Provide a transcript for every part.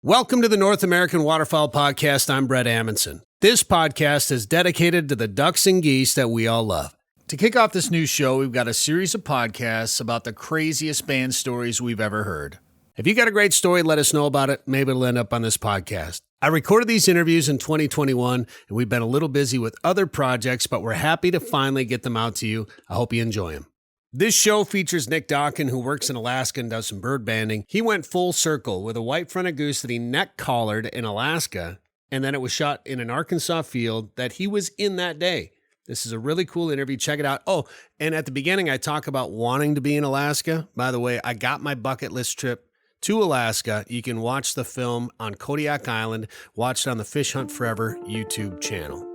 Welcome to the North American Waterfowl Podcast. I'm Brett Amundsen. This podcast is dedicated to the ducks and geese that we all love. To kick off this new show, we've got a series of podcasts about the craziest band stories we've ever heard. If you got a great story, let us know about it. Maybe it'll end up on this podcast. I recorded these interviews in 2021, and we've been a little busy with other projects, but we're happy to finally get them out to you. I hope you enjoy them. This show features Nick Docken, who works in Alaska and does some bird banding. He went full circle with a white-fronted goose that he neck-collared in Alaska, and then it was shot in an Arkansas field that he was in that day. This is a really cool interview. Check it out. Oh, and at the beginning, I talk about wanting to be in Alaska. By the way, I got my bucket list trip to Alaska. You can watch the film on Kodiak Island. Watch it on the Fish Hunt Forever YouTube channel.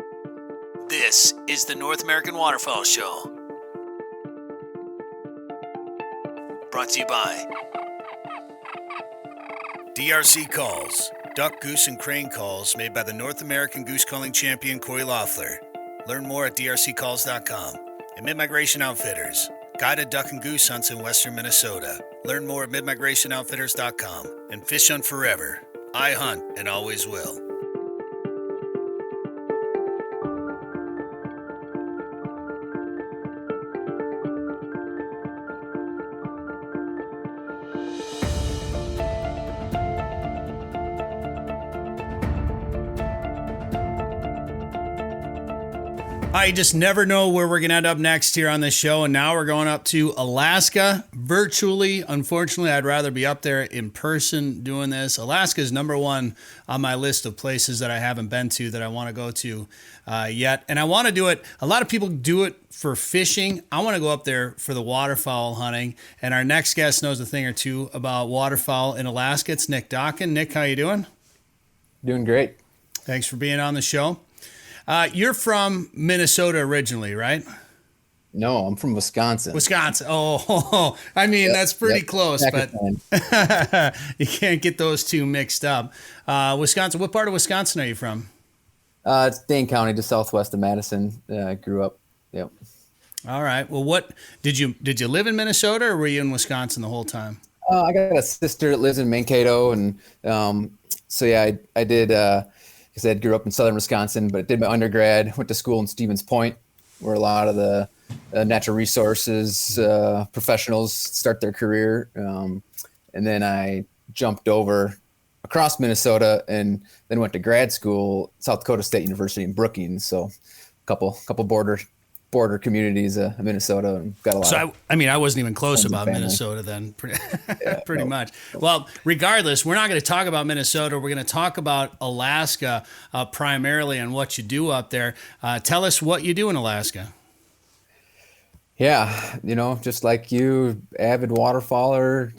This is the North American Waterfowl Show. Brought to you by DRC Calls, duck, goose, and crane calls made by the North American goose calling champion Corey Loeffler. Learn more at drccalls.com. And Mid-Migration Outfitters, guided duck and goose hunts in western Minnesota. Learn more at midmigrationoutfitters.com. And Fish Hunt Forever, I hunt and always will. I just never know where we're going to end up next here on this show. And now we're going up to Alaska virtually. Unfortunately, I'd rather be up there in person doing this. Alaska is number one on my list of places that I haven't been to that I want to go to yet. And I want to do it. A lot of people do it for fishing. I want to go up there for the waterfowl hunting. And our next guest knows a thing or two about waterfowl in Alaska. It's Nick Docken. Nick, how you doing? Doing great. Thanks for being on the show. You're from Minnesota originally, right? No, I'm from Wisconsin. Wisconsin. Oh, I mean, yep, that's pretty close, but you can't get those two mixed up. Wisconsin, what part of Wisconsin are you from? It's Dane County, just southwest of Madison. I grew up. Yep. All right. Well, what did you live in Minnesota or were you in Wisconsin the whole time? I got a sister that lives in Mankato, and so yeah, I did. Because I grew up in southern Wisconsin, but I did my undergrad, went to school in Stevens Point, where a lot of the natural resources professionals start their career. And then I jumped over across Minnesota and then went to grad school, South Dakota State University in Brookings. So a couple border communities of Minnesota, and got a lot. So I wasn't even close about Minnesota then, pretty much. Well, regardless, we're not going to talk about Minnesota. We're going to talk about Alaska primarily and what you do up there. Tell us what you do in Alaska. Yeah, just like you, avid waterfowler,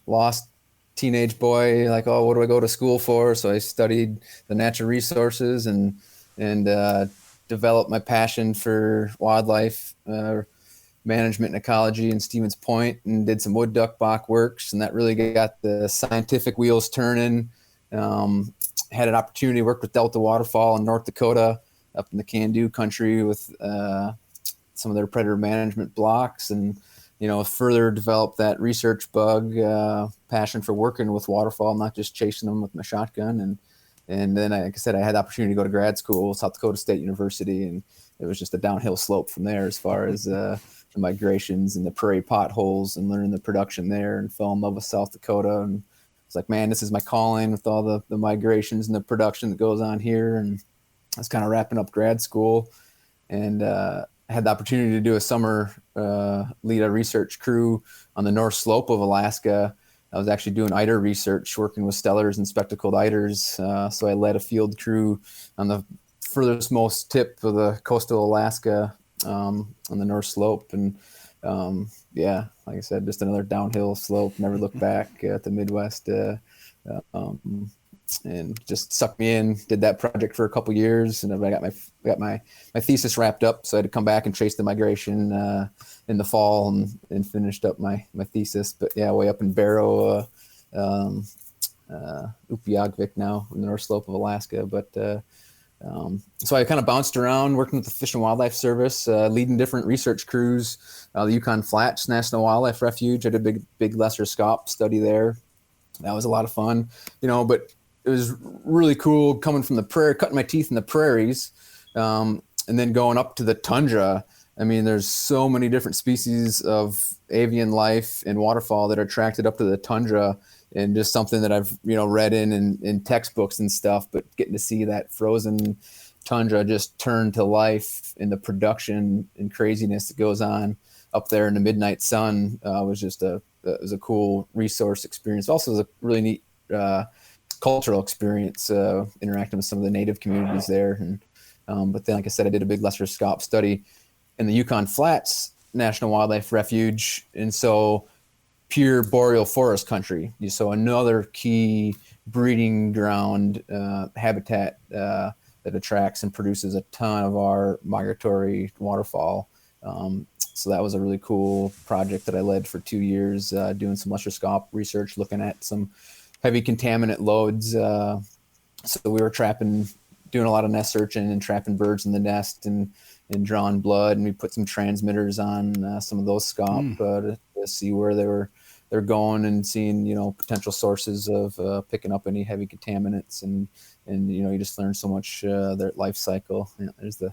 lost teenage boy, like, oh, what do I go to school for? So I studied the natural resources and developed my passion for wildlife management and ecology in Stevens Point, and did some wood duck bach works, and that really got the scientific wheels turning. Had an opportunity to work with Delta Waterfowl in North Dakota, up in the Can-Do country with some of their predator management blocks, and further developed that research bug passion for working with waterfowl, not just chasing them with my shotgun. And then, like I said, I had the opportunity to go to grad school, South Dakota State University, and it was just a downhill slope from there as far as the migrations and the prairie potholes and learning the production there, and fell in love with South Dakota. And it's like, man, this is my calling with all the migrations and the production that goes on here. And I was kind of wrapping up grad school, and had the opportunity to do a summer, lead a research crew on the North Slope of Alaska. I was actually doing eider research, working with stellars and spectacled eiders. So I led a field crew on the furthest most tip of the coastal Alaska on the North Slope. And yeah, like I said, just another downhill slope, never looked back at the Midwest. And just sucked me in, did that project for a couple years. And I got my thesis wrapped up. So I had to come back and chase the migration in the fall and finished up my thesis. But yeah, way up in Barrow, Upiagvik now in the North Slope of Alaska. But so I kind of bounced around working with the Fish and Wildlife Service, leading different research crews, the Yukon Flats National Wildlife Refuge. I did a big lesser scaup study there. That was a lot of fun, but it was really cool coming from the prairie, cutting my teeth in the prairies, and then going up to the tundra. I mean, there's so many different species of avian life and waterfowl that are attracted up to the tundra, and just something that I've, read in textbooks and stuff, but getting to see that frozen tundra just turn to life in the production and craziness that goes on up there in the midnight sun was just it was a cool resource experience. Also, it was a really neat cultural experience interacting with some of the native communities there. And but then, like I said, I did a big lesser scope study in the Yukon Flats National Wildlife Refuge, and so pure boreal forest country. So another key breeding ground habitat that attracts and produces a ton of our migratory waterfowl. So that was a really cool project that I led for 2 years, doing some lesser scope research, looking at some heavy contaminant loads. So we were doing a lot of nest searching and trapping birds in the nest and drawing blood. And we put some transmitters on some of those scope to see where they're going and seeing, potential sources of picking up any heavy contaminants. And you just learn so much their life cycle. There's the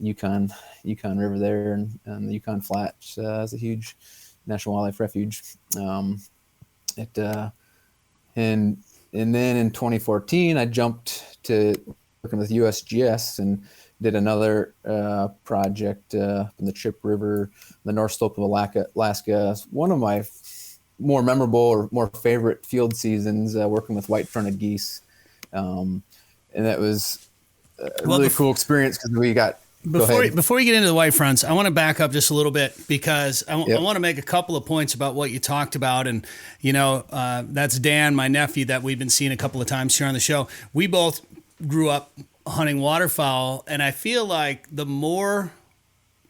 Yukon River there, and the Yukon Flats is a huge national wildlife refuge. And then in 2014, I jumped to working with USGS and did another project in the Chip River, the North Slope of Alaska. It's one of my more memorable or more favorite field seasons, working with white-fronted geese. And that was a really cool experience because we got... Before you get into the white fronts, I want to back up just a little bit because I want to make a couple of points about what you talked about. And, that's Dan, my nephew, that we've been seeing a couple of times here on the show. We both grew up hunting waterfowl, and I feel like the more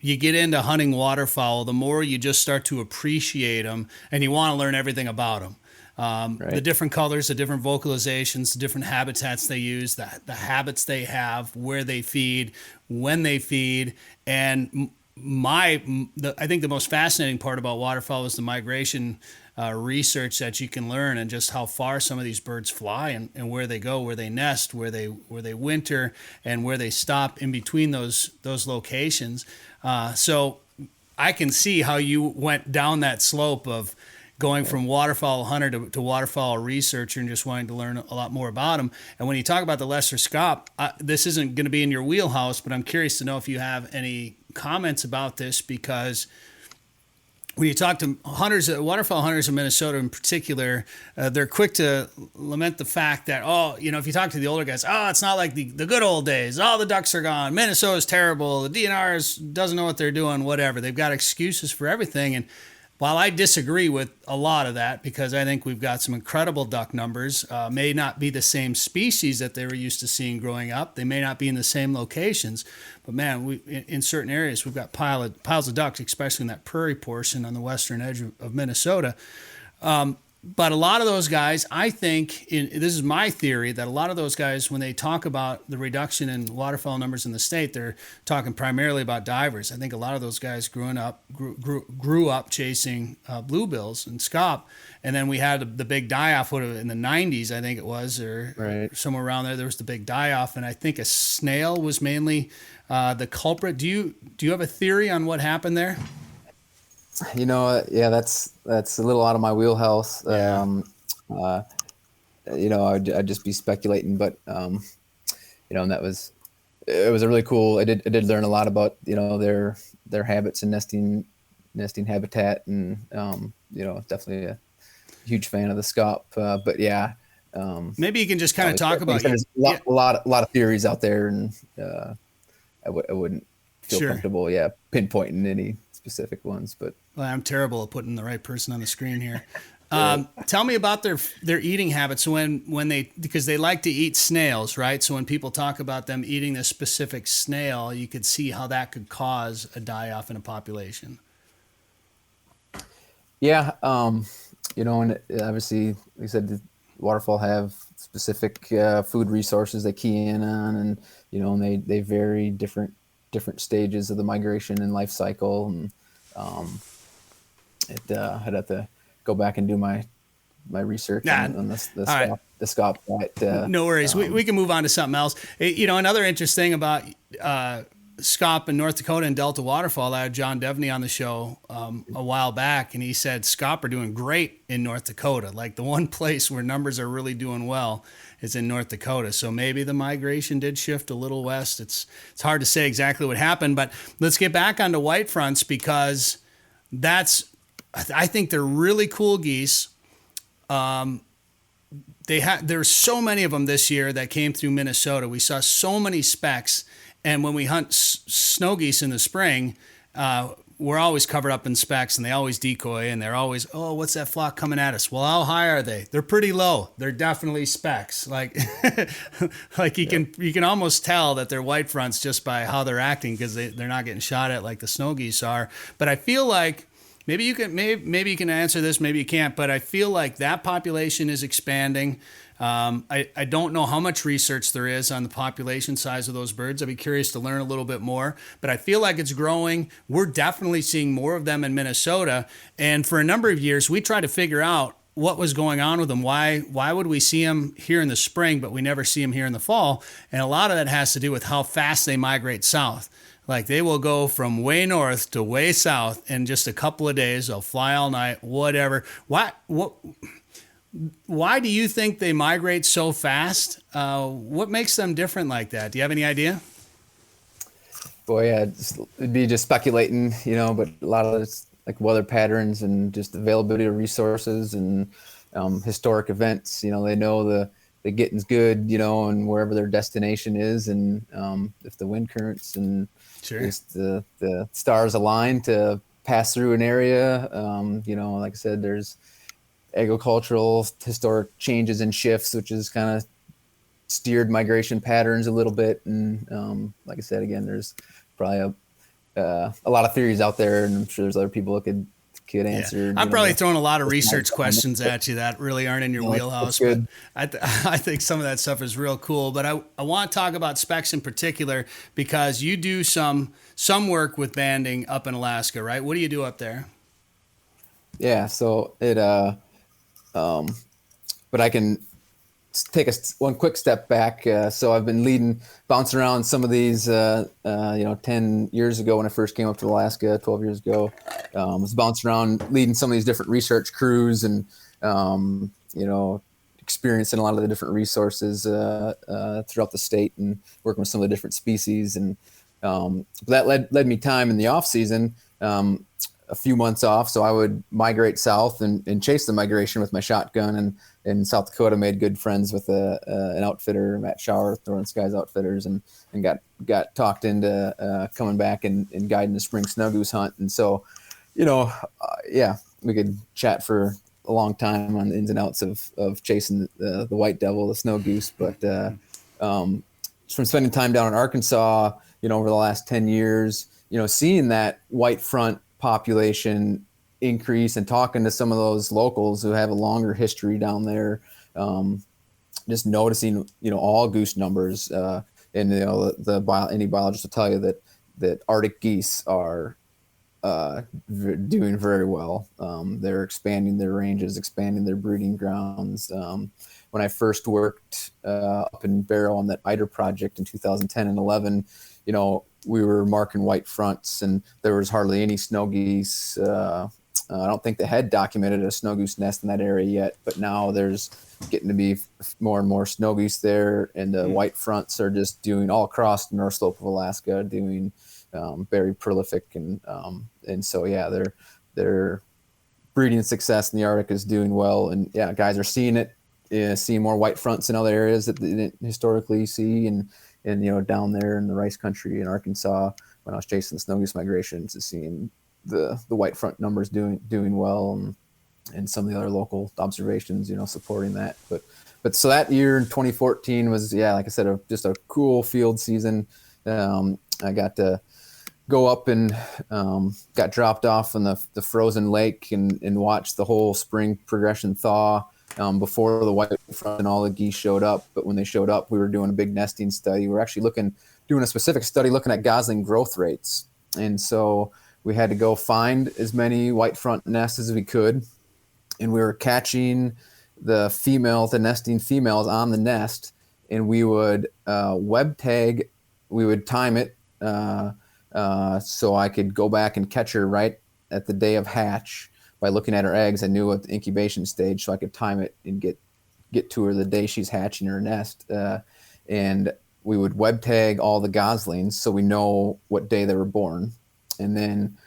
you get into hunting waterfowl, the more you just start to appreciate them and you want to learn everything about them. Right. The different colors, the different vocalizations, the different habitats they use, the habits they have, where they feed, when they feed. And I think the most fascinating part about waterfowl is the migration research that you can learn, and just how far some of these birds fly and where they go, where they nest, where they winter, and where they stop in between those locations. So I can see how you went down that slope of going from waterfowl hunter to waterfowl researcher and just wanting to learn a lot more about them. And when you talk about the lesser scope, this isn't going to be in your wheelhouse, but I'm curious to know if you have any comments about this, because when you talk to hunters, waterfowl hunters in Minnesota in particular, they're quick to lament the fact that, if you talk to the older guys, it's not like the good old days. All the ducks are gone. Minnesota's terrible. The DNR doesn't know what they're doing, whatever. They've got excuses for everything. And while I disagree with a lot of that, because I think we've got some incredible duck numbers, may not be the same species that they were used to seeing growing up. They may not be in the same locations, but man, in certain areas, we've got piles of ducks, especially in that prairie portion on the western edge of Minnesota. But a lot of those guys, I think, this is my theory, that a lot of those guys, when they talk about the reduction in waterfowl numbers in the state, they're talking primarily about divers. I think a lot of those guys grew up chasing bluebills and scaup, and then we had the big die-off in the 90s, I think it was, or right. Somewhere around there. There was the big die-off, and I think a snail was mainly the culprit. Do you have a theory on what happened there? That's a little out of my wheelhouse. Yeah. I'd just be speculating, but and it was a really cool. I did learn a lot about their habits and nesting habitat, and definitely a huge fan of the scaup. But yeah, maybe you can just kind of talk about. There's a lot of theories out there, and I wouldn't feel comfortable, pinpointing any specific ones, but well, I'm terrible at putting the right person on the screen here. Tell me about their eating habits because they like to eat snails, right? So when people talk about them eating this specific snail, you could see how that could cause a die-off in a population. Yeah, and obviously, like I said, the waterfowl have specific food resources they key in on, and and they vary different stages of the migration and life cycle, and I'd have to go back and do my my research Nah, on the all right. SCOP diet. No worries. We can move on to something else. Another interesting about SCOP in North Dakota and Delta Waterfowl, I had John Devney on the show a while back, and he said SCOP are doing great in North Dakota. Like the one place where numbers are really doing well is in North Dakota. So maybe the migration did shift a little west. It's hard to say exactly what happened, but let's get back onto white fronts because I think they're really cool geese. There's so many of them this year that came through Minnesota. We saw so many specks, and when we hunt snow geese in the spring, we're always covered up in specks, and they always decoy, and they're always, oh, what's that flock coming at us? Well, how high are they? They're pretty low. They're definitely specks. Like, you can almost tell that they're white fronts just by how they're acting because they're not getting shot at like the snow geese are. But I feel like maybe you can answer this, maybe you can't, but I feel like that population is expanding. I don't know how much research there is on the population size of those birds. I'd be curious to learn a little bit more, but I feel like it's growing. We're definitely seeing more of them in Minnesota. And for a number of years, we tried to figure out what was going on with them. Why would we see them here in the spring, but we never see them here in the fall? And a lot of that has to do with how fast they migrate south. Like they will go from way north to way south in just a couple of days. They'll fly all night, whatever. Why do you think they migrate so fast? What makes them different like that? Do you have any idea? Boy, yeah, it'd be just speculating, but a lot of it's like weather patterns and just availability of resources and historic events. They know the getting's good, and wherever their destination is, and if the wind currents and just the stars align to pass through an area, like I said, there's agricultural historic changes and shifts, which is kind of steered migration patterns a little bit. And like I said, again, there's probably a lot of theories out there, and I'm sure there's other people that could answer. I'm probably throwing a lot of research questions at you that really aren't in your wheelhouse, but I think some of that stuff is real cool. But I want to talk about specks in particular because you do some work with banding up in Alaska, right? What do you do up there? Yeah, so it but I can take one quick step back. So I've been bouncing around some of these, 10 years ago when I first came up to Alaska, 12 years ago, was bouncing around leading some of these different research crews and, experiencing a lot of the different resources throughout the state and working with some of the different species. And that led me time in the off season, a few months off. So I would migrate south and chase the migration with my shotgun. And in South Dakota, made good friends with an outfitter, Matt Schauer, Northern Skies Outfitters, and got talked into coming back and guiding the spring snow goose hunt. And so, we could chat for a long time on the ins and outs of chasing the white devil, the snow goose. But from spending time down in Arkansas, over the last 10 years, seeing that white front population increase and talking to some of those locals who have a longer history down there, just noticing, all goose numbers, and any biologist will tell you that Arctic geese are doing very well. They're expanding their ranges, expanding their breeding grounds. When I first worked up in Barrow on that eider project in 2010 and 11, we were marking white fronts, and there was hardly any snow geese. I don't think they had documented a snow goose nest in that area yet, but now there's getting to be more and more snow geese there, and the white fronts are just doing all across the North Slope of Alaska, doing very prolific, and so their breeding success in the Arctic is doing well, and guys are seeing it, seeing more white fronts in other areas that they didn't historically see, and down there in the rice country in Arkansas, when I was chasing the snow goose migrations, seeing the white front numbers doing well, and some of the other local observations, supporting that. But so that year in 2014 was, like I said, just a cool field season. I got to go up and got dropped off in the frozen lake and watch the whole spring progression thaw. Before the white front and all the geese showed up. But when they showed up, we were doing a big nesting study. We were actually doing a specific study looking at gosling growth rates. And so we had to go find as many white front nests as we could. And we were catching the nesting females on the nest, and we would web tag. We would time it so I could go back and catch her right at the day of hatch by looking at her eggs. I knew at the incubation stage, so I could time it and get to her the day she's hatching her nest. And we would web tag all the goslings so we know what day they were born. And then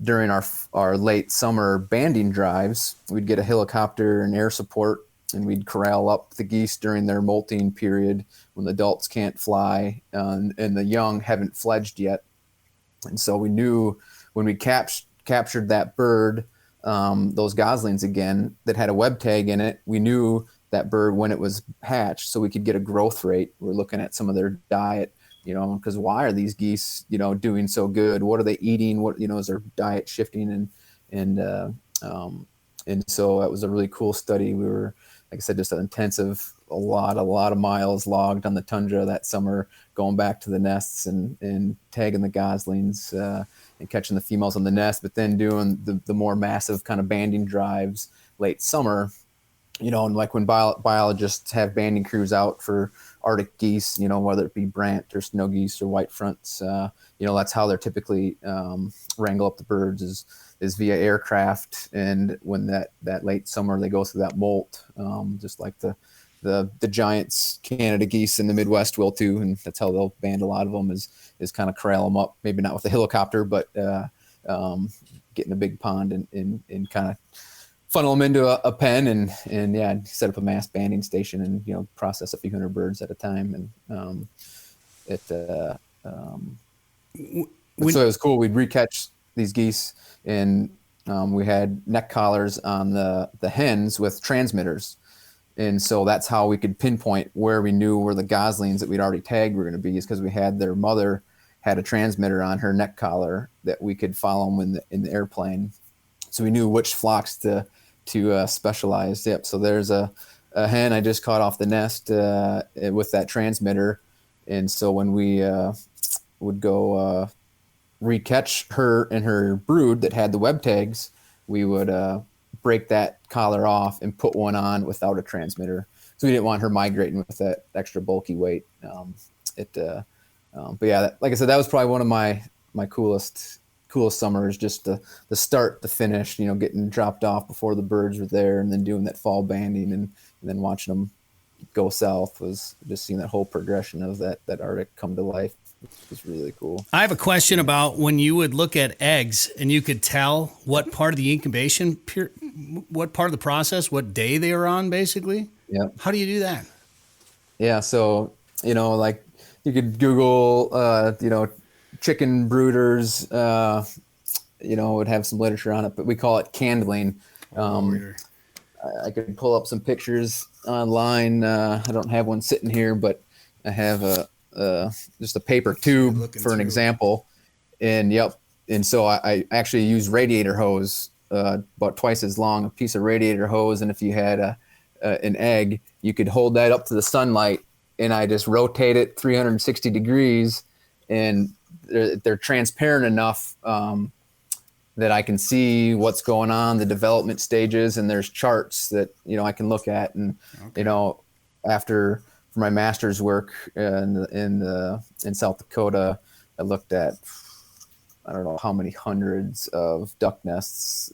during our late summer banding drives, we'd get a helicopter and air support, and we'd corral up the geese during their molting period when the adults can't fly and the young haven't fledged yet. And so we knew when we captured that bird, those goslings again that had a web tag in it, we knew that bird when it was hatched, so we could get a growth rate. We're looking at some of their diet, because why are these geese, doing so good? What are they eating? What, is their diet shifting? And so that was a really cool study. We were, like I said, just an intensive, a lot of miles logged on the tundra that summer, going back to the nests and tagging the goslings and catching the females on the nest, but then doing the more massive kind of banding drives late summer, and like when biologists have banding crews out for Arctic geese, whether it be brant or snow geese or white fronts, that's how they're typically wrangle up the birds is via aircraft. And when that late summer they go through that molt, just like the giants Canada geese in the Midwest will too, and that's how they'll band a lot of them is kind of corral them up, maybe not with a helicopter, but get in a big pond and kind of funnel them into a pen and set up a mass banding station and process a few hundred birds at a time. And so it was cool. We'd recatch these geese, and we had neck collars on the hens with transmitters. And so that's how we could pinpoint where we knew where the goslings that we'd already tagged were going to be, is because we had their mother had a transmitter on her neck collar that we could follow them in the airplane. So we knew which flocks to specialize. Yep. So there's a hen I just caught off the nest with that transmitter. And so when we would go recatch her and her brood that had the web tags, we would break that collar off and put one on without a transmitter. So we didn't want her migrating with that extra bulky weight. But yeah, like I said, that was probably one of my coolest summers, just the start to finish, getting dropped off before the birds were there, and then doing that fall banding and then watching them go south. Was just seeing that whole progression of that Arctic come to life. It was really cool. I have a question about when you would look at eggs and you could tell what part of the incubation, what part of the process, what day they were on, basically. Yeah. How do you do that? Yeah. So, like you could Google, chicken brooders, would have some literature on it, but we call it candling. I could pull up some pictures online. I don't have one sitting here, but I have just a paper tube for an example. And so I actually use radiator hose, about twice as long, a piece of radiator hose. And if you had an egg, you could hold that up to the sunlight, and I just rotate it 360 degrees, and they're transparent enough that I can see what's going on, the development stages, and there's charts that I can look at. And after for my master's work in South Dakota, I looked at I don't know how many hundreds of duck nests,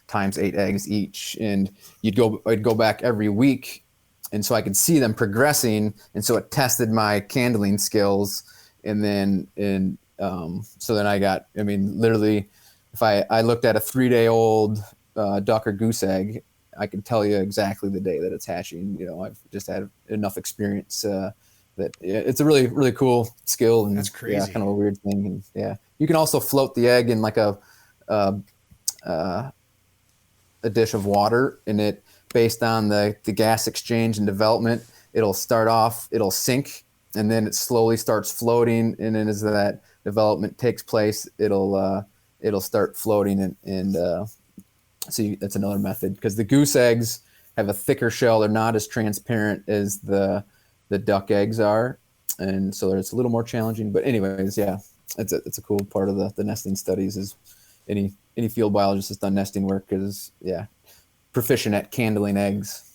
times 8 eggs each, and I'd go back every week, and so I could see them progressing, and so it tested my candling skills. And then so then I got, literally, if I looked at a 3-day-old duck or goose egg, I can tell you exactly the day that it's hatching. I've just had enough experience that it's a really, really cool skill. And that's crazy. Yeah, kind of a weird thing. And yeah, you can also float the egg in like a dish of water, and it, based on the gas exchange and development, it'll sink, and then it slowly starts floating. And then as that development takes place, it'll start floating. And so that's another method, because the goose eggs have a thicker shell. They're not as transparent as the duck eggs are. And so it's a little more challenging, but anyways, yeah, it's a cool part of the nesting studies. Is any field biologist that's done nesting work is proficient at candling eggs.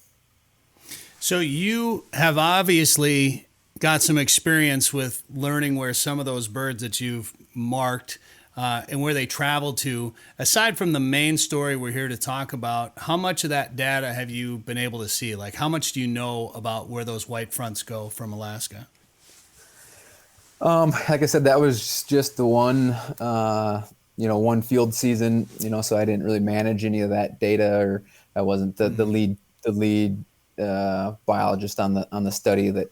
So you have obviously got some experience with learning where some of those birds that you've marked and where they travel to. Aside from the main story we're here to talk about, how much of that data have you been able to see? Like, how much do you know about where those white fronts go from Alaska? Like I said, that was just the one, one field season, so I didn't really manage any of that data, or I wasn't the lead biologist on the study that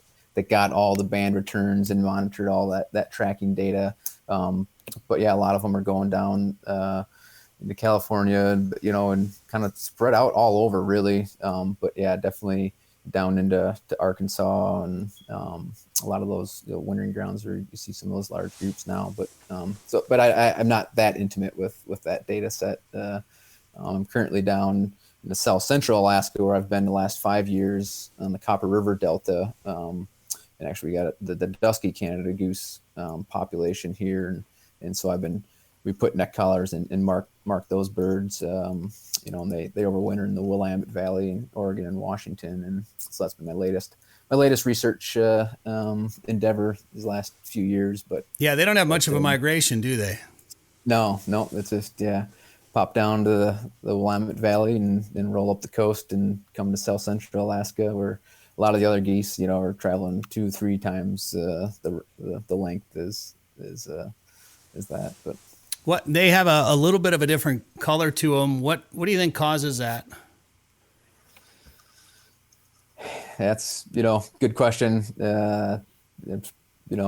got all the band returns and monitored all that tracking data. But yeah, a lot of them are going down into California, and kind of spread out all over, really. But yeah, definitely down into Arkansas and a lot of those wintering grounds where you see some of those large groups now. But but I'm not that intimate with that data set. I'm currently down in the south central Alaska, where I've been the last 5 years on the Copper River Delta. And actually, we got the dusky Canada goose population here, and so we put neck collars and mark those birds. And they overwinter in the Willamette Valley in Oregon and Washington, and so that's been my latest research endeavor these last few years. But yeah, they don't have much of a migration, do they? No, it's just pop down to the Willamette Valley and roll up the coast and come to south central Alaska, where a lot of the other geese, are traveling 2-3 times the length is that. But what they have a little bit of a different color to them. What do you think causes that? That's good question. I'm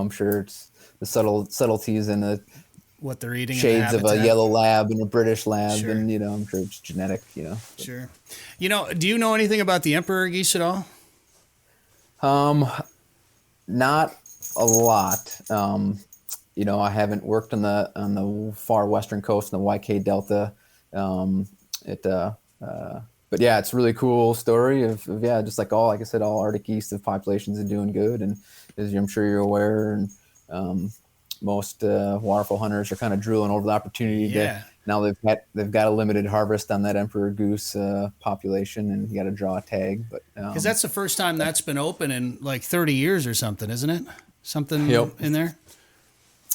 sure it's the subtleties and the what they're eating, shades of a yellow lab and a British lab, sure. And I'm sure it's genetic. Sure. Do you know anything about the emperor geese at all? Not a lot. I haven't worked on the far western coast in the YK Delta. But yeah, it's a really cool story of just like I said, all Arctic geese, the populations are doing good, and as I'm sure you're aware, and most waterfowl hunters are kind of drooling over the opportunity to now they've got a limited harvest on that emperor goose population, and you got to draw a tag. But because that's the first time that's been open in like 30 years or something, isn't it? Something in there.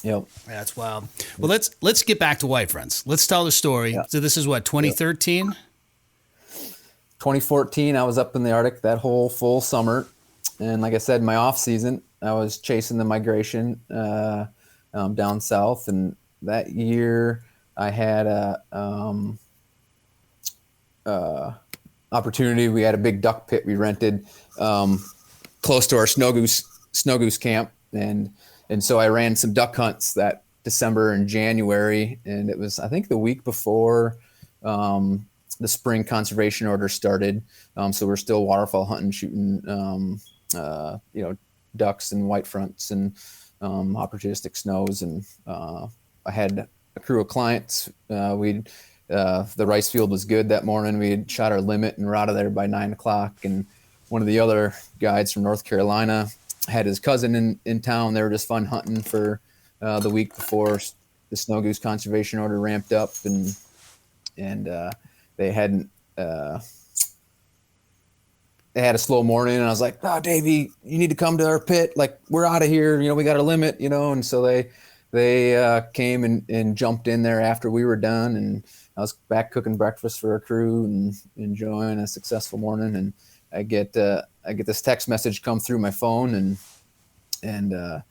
Yep. That's wild. Well, let's get back to white fronts. Let's tell the story. Yep. So this is what, 2013? 2014, I was up in the Arctic that whole full summer. And like I said, my off season, I was chasing the migration down south. And that year I had a opportunity. We had a big duck pit we rented close to our snow goose camp. And so I ran some duck hunts that December and January. And it was, I think, the week before the spring conservation order started. So we're still waterfowl hunting, shooting, ducks and white fronts and opportunistic snows. And I had a crew of clients. The rice field was good that morning. We had shot our limit and were out of there by 9:00. And one of the other guides from North Carolina had his cousin in town. They were just fun hunting for the week before the snow goose conservation order ramped up, and they hadn't. They had a slow morning, and I was like, "Oh, Davey, you need to come to our pit. Like, we're out of here. We got a limit, And so they came and jumped in there after we were done, and I was back cooking breakfast for our crew and enjoying a successful morning. And I get this text message come through my phone, and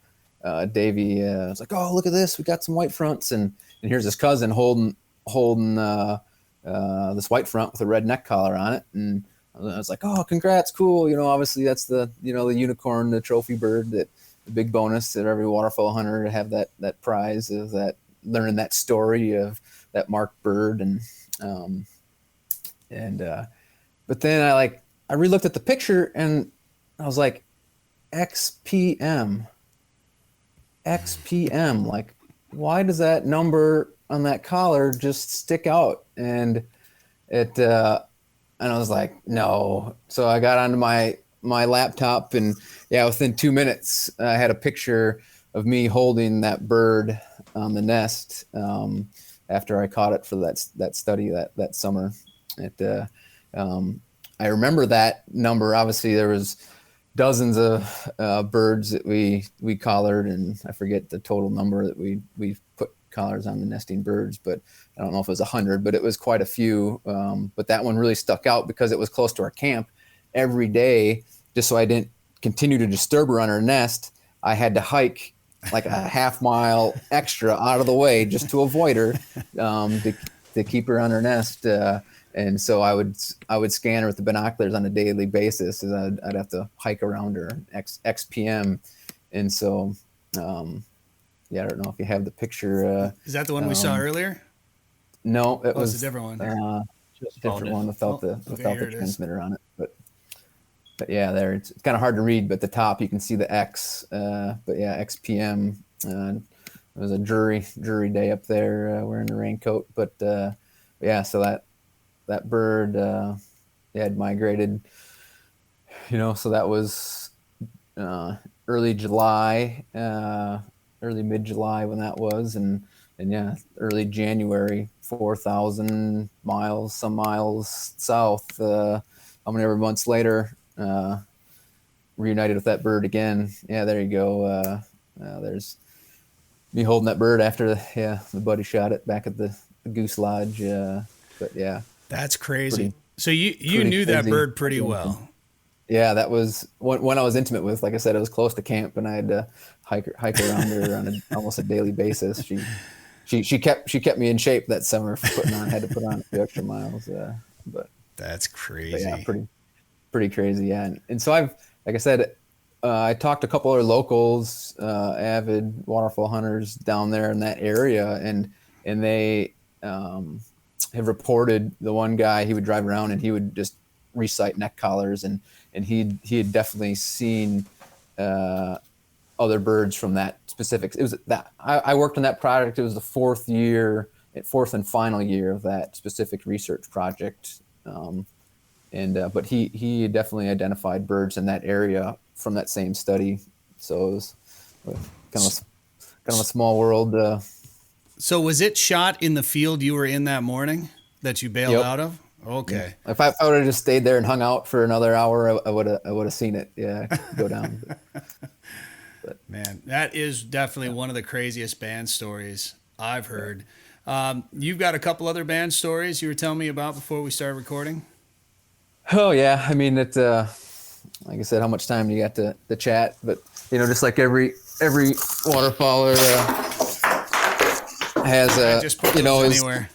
Davey was like, "Oh, look at this! We got some white fronts," and here's his cousin holding this white front with a red neck collar on it, and I was like, "Oh, congrats, cool!" Obviously that's the the unicorn, the trophy bird, that the big bonus that every waterfowl hunter to have that prize of that, learning that story of that marked bird, but then I relooked at the picture and I was like, XPM, like, why does that number on that collar just stick out? And I was like, no. So I got onto my laptop, and within 2 minutes, I had a picture of me holding that bird on the nest after I caught it for that study that summer. I remember that number. Obviously, there was dozens of birds that we collared, and I forget the total number that we put collars on the nesting birds, but I don't know if it was 100, but it was quite a few. But that one really stuck out because it was close to our camp. Every day, just so I didn't continue to disturb her on her nest, I had to hike like a half mile extra out of the way just to avoid her, to keep her on her nest. And so I would scan her with the binoculars on a daily basis, and I'd have to hike around her XPM. And so, yeah, I don't know if you have the picture. Is that the one we saw earlier? No, it was a different one. Just a different one without the transmitter on it. But yeah, there it's kind of hard to read. But at the top you can see the X. But yeah, XPM. It was a jury day up there wearing a raincoat. But yeah, so that bird had migrated. So that was early July, early mid-July when that was, and yeah, early January, 4,000 miles, some miles south. How many ever months later, reunited with that bird again. Yeah, there you go. There's me holding that bird after the buddy shot it back at the Goose Lodge. But yeah, that's crazy. So you knew that bird pretty well. Yeah, that was one I was intimate with. Like I said, it was close to camp, and I had to hike around her on almost a daily basis. She kept me in shape that summer for had to put on a few extra miles. But that's crazy. But yeah, pretty crazy. Yeah, and so like I said, I talked to a couple other locals, avid waterfowl hunters down there in that area, and they have reported the one guy, he would drive around and he would just recite neck collars, and he had definitely seen other birds from that specific. It was that I worked on that project. It was the fourth and final year of that specific research project. But he definitely identified birds in that area from that same study. So it was kind of a small world. So was it shot in the field you were in that morning that you bailed out of? Okay. If I would have just stayed there and hung out for another hour, I would have seen it. Yeah, go down. But. Man, that is definitely one of the craziest band stories I've heard. You've got a couple other band stories you were telling me about before we started recording. Oh yeah, I mean it. Like I said, how much time do you got to chat? But just like every waterfowler has just put those anywhere.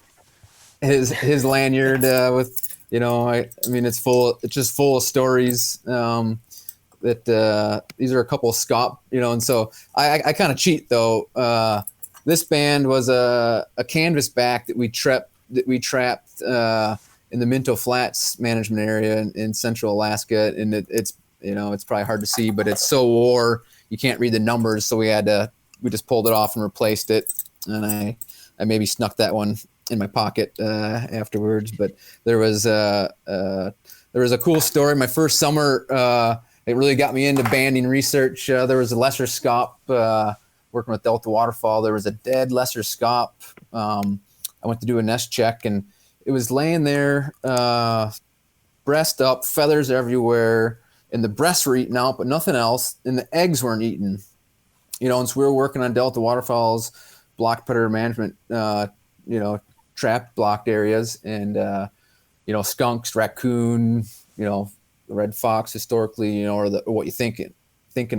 His lanyard with I mean it's just full of stories that these are a couple of scop and so I kind of cheat though. This band was a canvasback that we trapped in the Minto Flats management area in central Alaska, and it's it's probably hard to see, but it's so wore you can't read the numbers, so we just pulled it off and replaced it, and I maybe snuck that one in my pocket afterwards. But there was a cool story. My first summer, it really got me into banding research. There was a lesser scop working with Delta Waterfowl. There was a dead lesser scop. I went to do a nest check, and it was laying there, breast up, feathers everywhere, and the breasts were eaten out, but nothing else, and the eggs weren't eaten. And so we were working on Delta Waterfowl's block predator management, trap blocked areas, and skunks, raccoon, the red fox historically, or what you thinking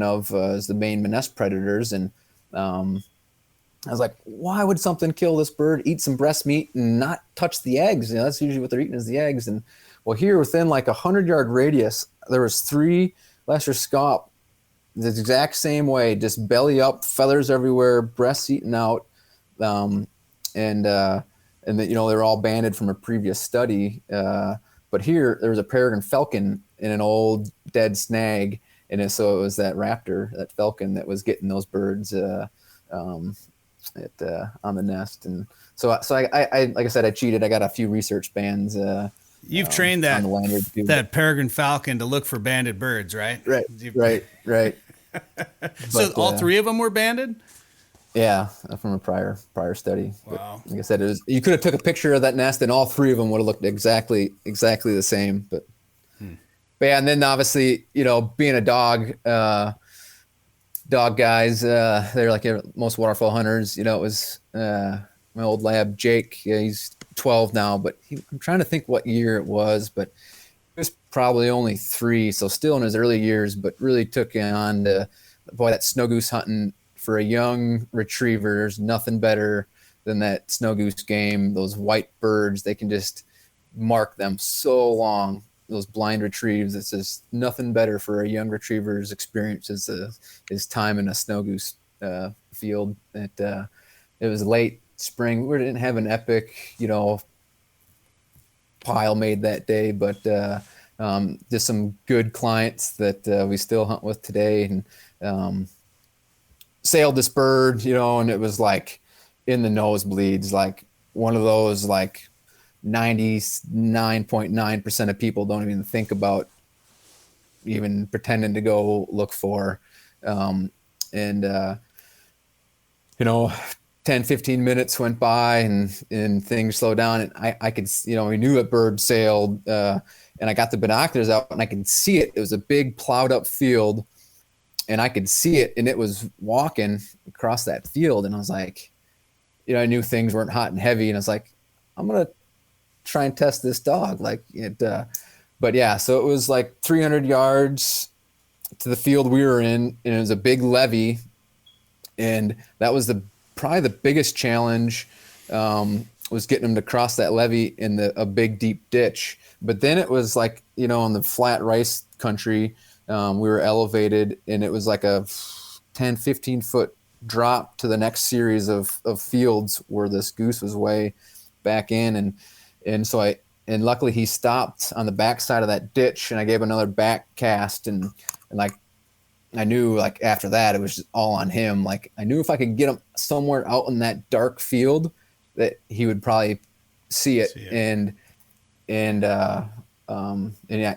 of as the main nest predators. And I was like, why would something kill this bird, eat some breast meat, and not touch the eggs? That's usually what they're eating is the eggs. And well, here within like 100-yard radius, there was 3 lesser scaup the exact same way, just belly up, feathers everywhere, breasts eaten out. And that, they're all banded from a previous study. But here there was a peregrine falcon in an old dead snag. And so it was that raptor, that falcon, that was getting those birds on the nest. And so I like I said, I cheated. I got a few research bands. You've trained that peregrine falcon to look for banded birds, right? Right. So all 3 of them were banded? Yeah, from a prior study. Wow. But like I said, you could have took a picture of that nest and all 3 of them would have looked exactly the same. But yeah, and then obviously, being a dog guys, they're like most waterfowl hunters. It was my old lab, Jake. Yeah, he's 12 now, but I'm trying to think what year it was, but it was probably only 3, so still in his early years, but really took on that snow goose hunting for a young retriever. There's nothing better than that snow goose game. Those white birds, they can just mark them so long. Those blind retrieves, it's just nothing better for a young retriever's experience as his time in a snow goose field. It was late spring. We didn't have an epic, pile made that day, but just some good clients that we still hunt with today, and sailed this bird, and it was like in the nosebleeds, like one of those, like 99.9% of people don't even think about even pretending to go look for. And 10, 15 minutes went by and things slowed down, and I could, we knew a bird sailed, and I got the binoculars out and I could see it. It was a big plowed up field, and I could see it, and it was walking across that field. And I was like, I knew things weren't hot and heavy, and I was like, I'm going to try and test this dog. But yeah, so it was like 300 yards to the field we were in, and it was a big levee. And that was probably the biggest challenge, was getting him to cross that levee in a big deep ditch. But then it was like, on the flat rice country, we were elevated, and it was like a 10, 15 foot drop to the next series of fields where this goose was way back in. And so luckily he stopped on the backside of that ditch, and I gave another back cast, and like, I knew, like, after that, it was just all on him. Like, I knew if I could get him somewhere out in that dark field that he would probably see it. And yeah,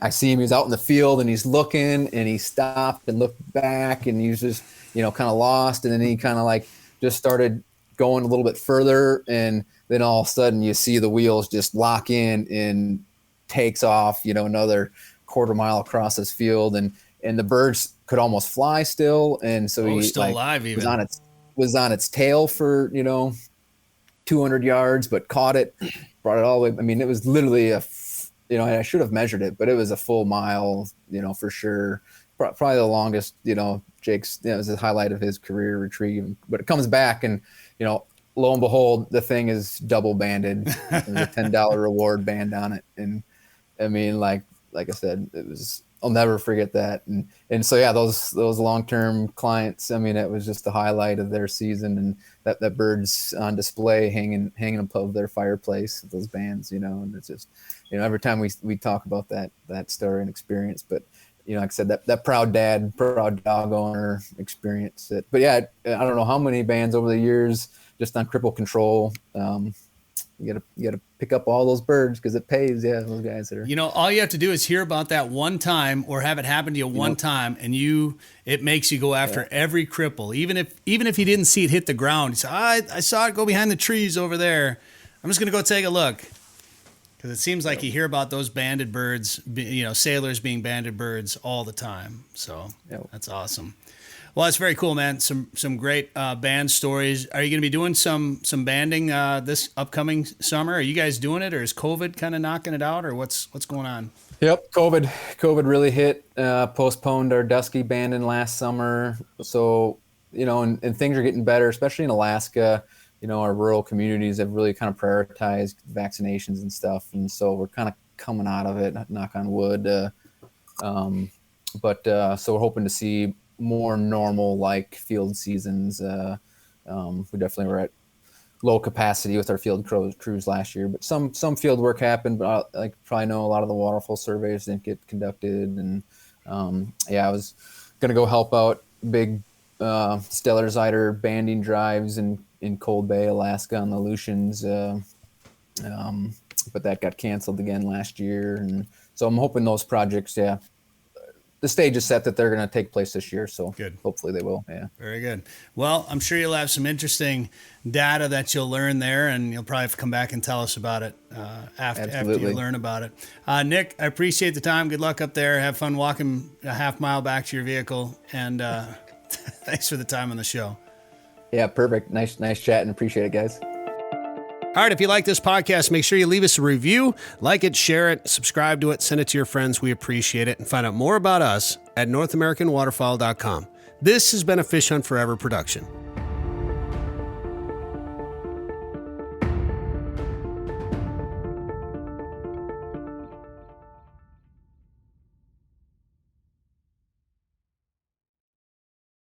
I see him, he's out in the field, and he's looking, and he stopped and looked back, and he was just, kind of lost. And then he kind of like just started going a little bit further, and then all of a sudden you see the wheels just lock in and takes off, another quarter mile across this field, and the birds could almost fly still. And so he still alive even was on its tail for 200 yards, but caught it, brought it all the way. I mean, it was literally I should have measured it, but it was a full mile, for sure. Probably the longest, Jake's, it was the highlight of his career retrieve. But it comes back, and lo and behold, the thing is double banded. There's a $10 reward band on it. And I mean, like I said, I'll never forget that. And so, yeah, those long-term clients, I mean, it was just the highlight of their season, and that bird's on display hanging above their fireplace, those bands, and it's just, every time we talk about that story and experience. But, like I said, that proud dad, proud dog owner experience. But yeah, I don't know how many bands over the years just on cripple control. You gotta pick up all those birds because it pays. Yeah, those guys that are. All you have to do is hear about that one time, or have it happen to you one time, and it makes you go after every cripple, even if you didn't see it hit the ground. You say, I saw it go behind the trees over there. I'm just gonna go take a look, because it seems like you hear about those banded birds, sailors being banded birds all the time. So that's awesome. Well, that's very cool, man. Some great band stories. Are you going to be doing some banding this upcoming summer? Are you guys doing it, or is COVID kind of knocking it out, or what's going on? Yep, COVID really hit. Postponed our dusky banding last summer. So and things are getting better, especially in Alaska. Our rural communities have really kind of prioritized vaccinations and stuff, and so we're kind of coming out of it. Knock on wood. So we're hoping to see more normal like field seasons. We definitely were at low capacity with our field crews last year, but some field work happened, but probably know a lot of the waterfowl surveys didn't get conducted. And I was going to go help out big Stellarzider banding drives in Cold Bay, Alaska on the Aleutians. But that got canceled again last year. And so I'm hoping those projects, the stage is set that they're going to take place this year. So good. Hopefully they will. Yeah. Very good. Well, I'm sure you'll have some interesting data that you'll learn there, and you'll probably have to come back and tell us about it after you learn about it. Nick, I appreciate the time. Good luck up there. Have fun walking a half mile back to your vehicle, and thanks for the time on the show. Yeah, perfect. Nice chatting. Appreciate it, guys. All right, if you like this podcast, make sure you leave us a review, like it, share it, subscribe to it, send it to your friends. We appreciate it. And find out more about us at NorthAmericanWaterfowl.com. This has been a Fish Hunt Forever production.